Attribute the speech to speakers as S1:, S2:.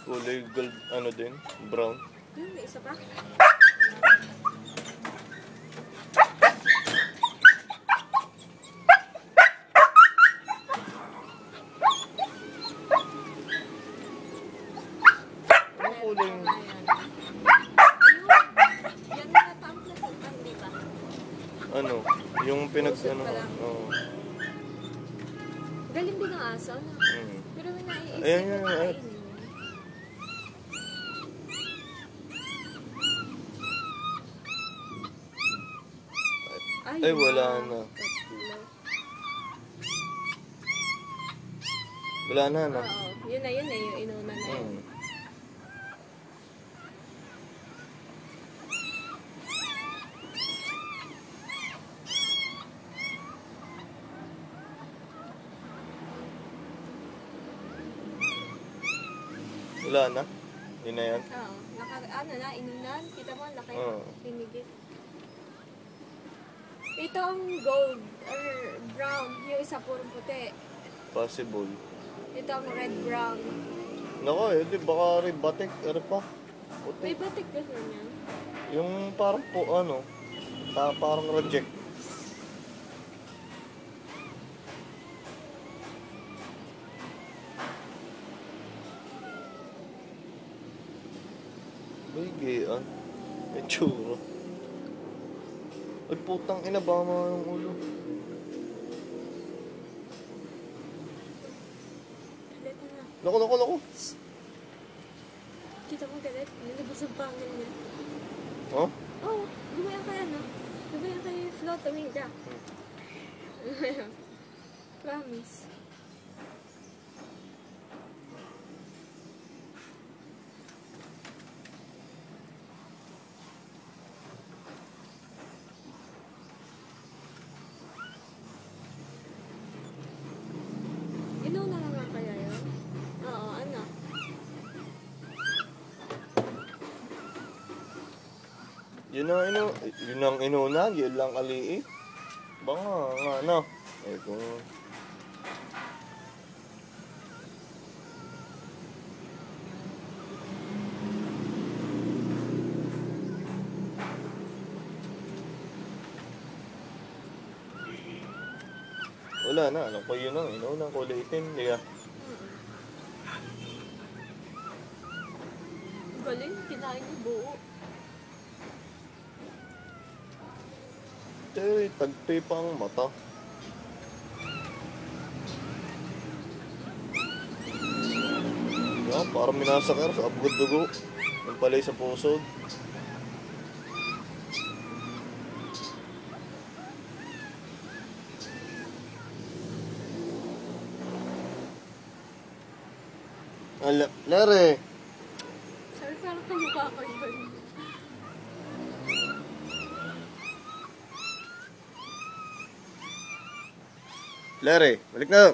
S1: Kulay gold, ano din, brown.
S2: May isa pa?
S1: Ano kulay?
S2: Yan na pamplet pa, hindi ba?
S1: Ano? Yung pinag,
S2: Pusod
S1: ano?
S2: pa lang.
S1: Oo.
S2: Galing din ng aso, no? Pero may naiisip
S1: Ayan,
S2: ko
S1: ayan, ayan.
S2: kainin niya.
S1: Ay, wala na.
S2: Tatlo.
S1: Wala na, no?
S2: Oo, yun na, yung inuna na yun.
S1: Wala na? Yun na yan?
S2: Oo, ano na, inunan. Kita mo, ang laki.
S1: Oo.
S2: Pinigit. Ito ang gold or brown. Yung isa purong puti.
S1: Possible.
S2: Ito ang red-brown.
S1: Nako, di baka rin batik, ano pa? Puti.
S2: May batik ka niya.
S1: Yung parang po, ano, parang reject. May gayaan. May tsura. Ay, putang ina, baka mga yung ulo.
S2: Galit na.
S1: Loko.
S2: Kita mo galit? Nilabas ang pangil niya.
S1: Oh?
S2: Oo, gumayan kay ano? Gumayan kay Flo, tumingga. Promise. Inuna na nga kaya yun? Oo, ano?
S1: Yun ang inuna, yun lang kaliit. Baka nga, ano? Eh, kung... Wala na, alam ko yun ang inuna, kulay itim, liya.
S2: Galing, kinain niyo buo.
S1: Tagpi pa ang mata. Yan, parang minasakar sa abgod dugo. Yung palay sa pusod. Lere!
S2: Sabi parang kamukha ko yun.
S1: Lere, balik na!